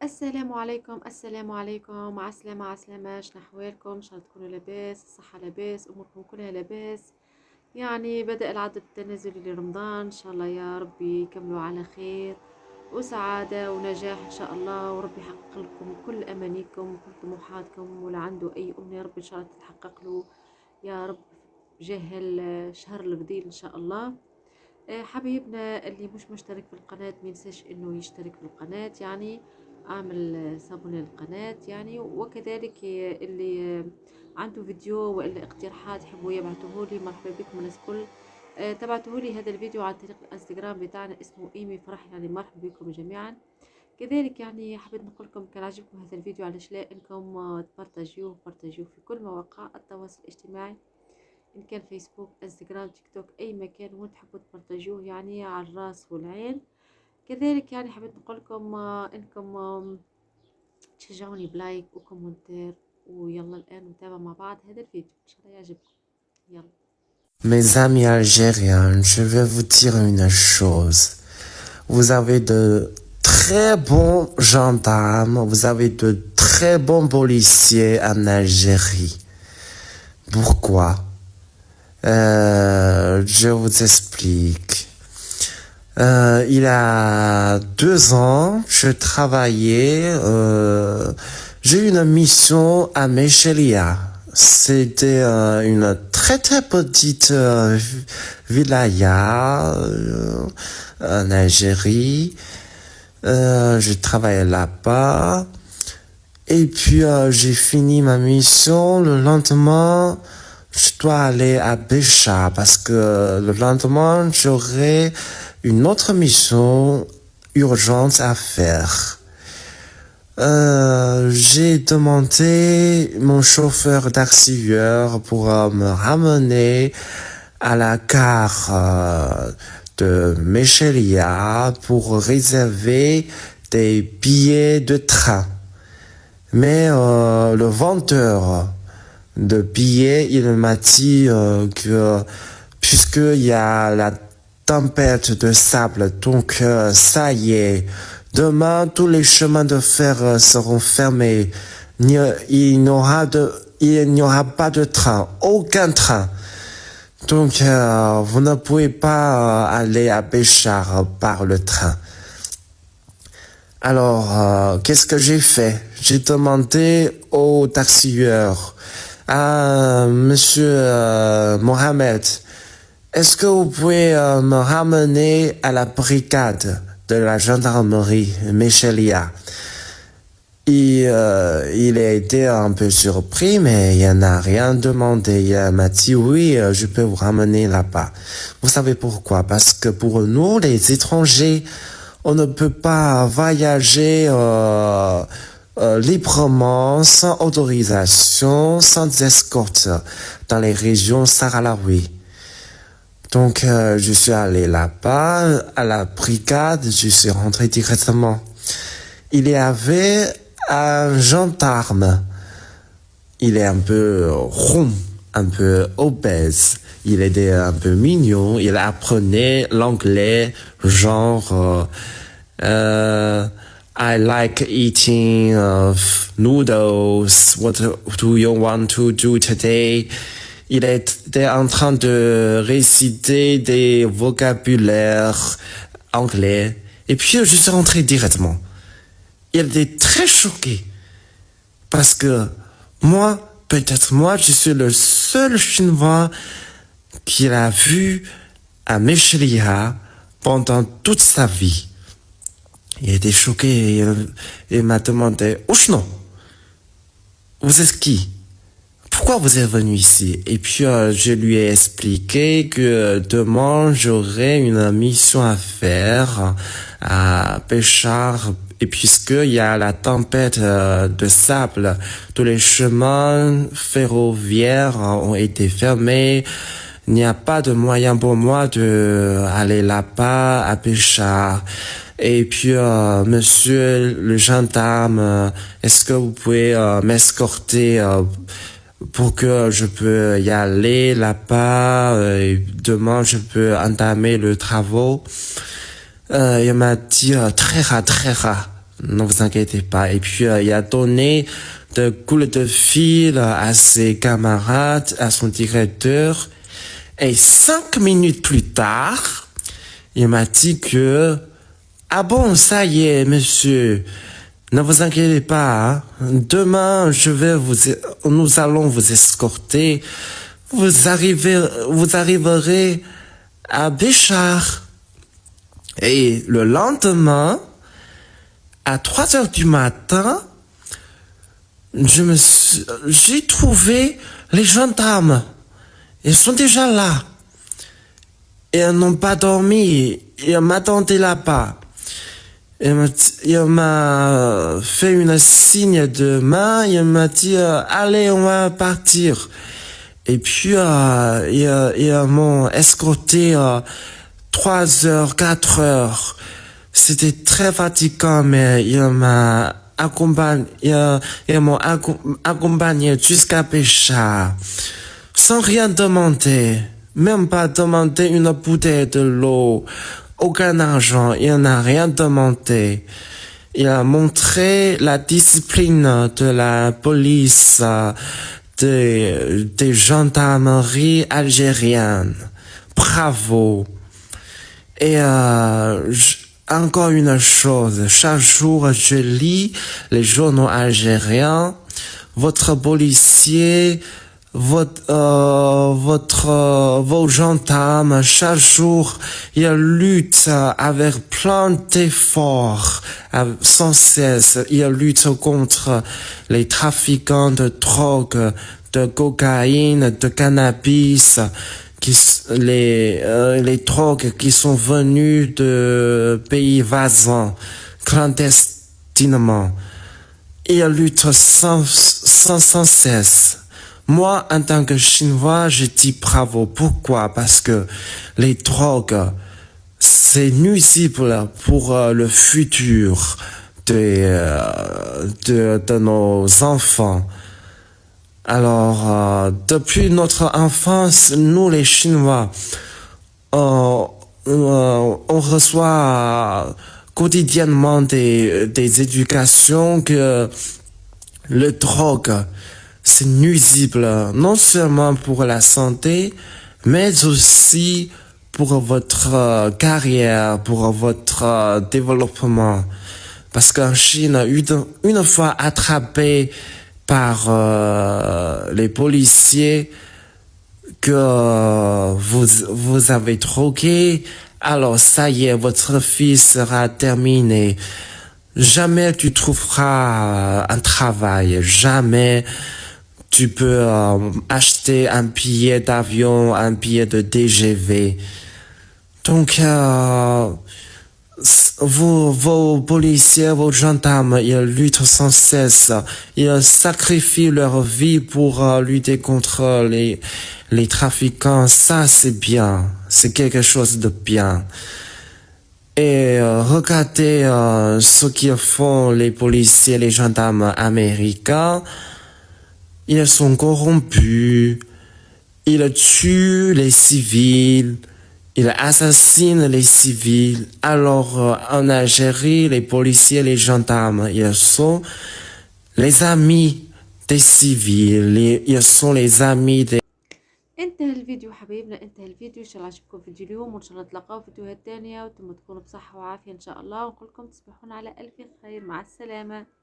السلام عليكم، عسلامة عسلامة، شنو أحوالكم؟ إن شاء الله تكونوا لاباس، الصحة لاباس، أموركم كلها لاباس. يعني بدأ العد التنازلي لرمضان، إن شاء الله يا ربي يكملوا على خير وسعادة ونجاح إن شاء الله، وربي يحقق لكم كل أمانيكم وكل طموحاتكم، واللي عنده أي أمنية ربي إن شاء الله تتحقق له يا رب جاه الشهر الفضيل إن شاء الله. حبايبنا اللي مش مشترك في القناة ما ينساش انه يشترك في القناة، يعني اعمل صابون للقناة يعني، وكذلك اللي عنده فيديو والا اقتراحات يحبوا يبعتوه لي، مرحبا بكم الناس الكل. تبعتوه لي هذا الفيديو عن طريق الانستغرام بتاعنا اسمه ايمي فرح، يعني مرحبا بكم جميعا. كذلك يعني حبيت نقول لكم كان عجبكم هذا الفيديو علاش لا انكم تبارتاجيوه في كل مواقع التواصل الاجتماعي، إن كان فيسبوك، انستغرام، تيك توك، أي مكان وين تحبوا تبارتاجوه يعني على الراس والعين. كذلك يعني حبيت نقول لكم إنكم تشجعوني بلايك وكومنتير. ويلا الآن نتابع مع بعض هذا الفيديو إن شاء الله يعجبكم. يلا. Mes amis algériens, je vais vous dire une chose. Vous avez de très bons gendarmes, vous avez de très bons policiers en Algérie. Pourquoi? Je vous explique. Il y a 2 ans, je travaillais, j'ai eu une mission à Méchelia. C'était une très très petite wilaya en Algérie. Je travaillais là-bas. Et puis j'ai fini ma mission. Le lendemain, je dois aller à Bécha parce que le lendemain, j'aurai une autre mission urgente à faire. J'ai demandé mon chauffeur taxieur pour me ramener à la gare de Méchelia pour réserver des billets de train. Mais le vendeur de billets, il m'a dit que puisqu'il y a la tempête de sable, donc ça y est, demain tous les chemins de fer seront fermés. Il n'y aura pas de train, aucun train. Donc vous ne pouvez pas aller à Béchar par le train. Alors, qu'est-ce que j'ai fait? J'ai demandé au taxieur, à monsieur Mohamed, est-ce que vous pouvez me ramener à la brigade de la gendarmerie Méchelia? Il a été un peu surpris, mais il n'a rien demandé. Il m'a dit oui, je peux vous ramener là-bas. Vous savez pourquoi? Parce que pour nous, les étrangers, on ne peut pas voyager librement, sans autorisation, sans escorte dans les régions sahraouies. Donc, je suis allé là-bas, à la brigade, je suis rentré directement. Il y avait un gendarme. Il est un peu rond, un peu obèse. Il était un peu mignon. Il apprenait l'anglais, genre I like eating noodles. What do you want to do today? Il était en train de réciter des vocabulaires anglais. Et puis, je suis rentré directement. Il était très choqué. Parce que peut-être moi, je suis le seul Chinois qu'il a vu à Méchelia pendant toute sa vie. Il était choqué. Il m'a demandé, Oshno, vous êtes qui? Pourquoi vous êtes venu ici? Et puis je lui ai expliqué que demain j'aurai une mission à faire à Béchar. Et puisqu'il y a la tempête de sable, tous les chemins ferroviaires ont été fermés. Il n'y a pas de moyen pour moi de aller là-bas à Béchar. Et puis, monsieur le gendarme, est-ce que vous pouvez m'escorter pour que je peux y aller là-bas et demain je peux entamer le travaux? Il m'a dit très rare. Ne vous inquiétez pas. Et puis, il a donné de coups de fil à ses camarades, à son directeur. Et 5 minutes plus tard, il m'a dit que, ah bon, ça y est, monsieur. Ne vous inquiétez pas, hein. Demain, nous allons vous escorter. Vous arriverez à Béchar. Et le lendemain, à 3 heures du matin, j'ai trouvé les gendarmes. Ils sont déjà là. Ils n'ont pas dormi. Ils m'attendaient là-bas. Il m'a fait une signe de main, il m'a dit allez, on va partir. Et puis ils m'ont escorté 3 heures, 4 heures. C'était très fatigant, mais ils m'ont accompagné jusqu'à Pécha, sans rien demander, même pas demander une bouteille de l'eau. Aucun argent, il n'a rien demandé. Il a montré la discipline de la police, des gendarmeries algériennes. Bravo. Et encore une chose, chaque jour je lis les journaux algériens. Votre policier, vos gendarmes, chaque jour, ils luttent avec plein d'efforts, sans cesse. Ils luttent contre les trafiquants de drogue, de cocaïne, de cannabis, les drogues qui sont venues de pays voisins, clandestinement. Ils luttent sans cesse. Moi, en tant que Chinois, je dis bravo. Pourquoi? Parce que les drogues, c'est nuisible pour le futur de nos enfants. Alors, depuis notre enfance, nous les Chinois, on reçoit quotidiennement des éducations que le drogue, c'est nuisible non seulement pour la santé, mais aussi pour votre carrière, pour votre développement. Parce qu'en Chine, une fois attrapé par les policiers que vous avez drogué, alors ça y est, votre vie sera terminée. Jamais tu trouveras un travail, jamais tu peux acheter un billet d'avion, un billet de TGV. Donc, vos policiers, vos gendarmes, ils luttent sans cesse. Ils sacrifient leur vie pour lutter contre les trafiquants. Ça, c'est bien. C'est quelque chose de bien. Et regardez ce qu'ils font les policiers, les gendarmes américains. Ils sont corrompus, ils tuent les civils, ils assassinent les civils. Alors en Algérie, les policiers, les gendarmes, ils sont les amis des civils, ils sont les amis des... انتهى الفيديو حبايبنا، انتهى الفيديو. ان شاء الله عجبكم فيديو اليوم، وان شاء الله نتلاقاو في فيديوهات تانية، وتكونوا بصحة وعافية ان شاء الله، ونقول لكم تصبحون على الف خير. مع السلامة.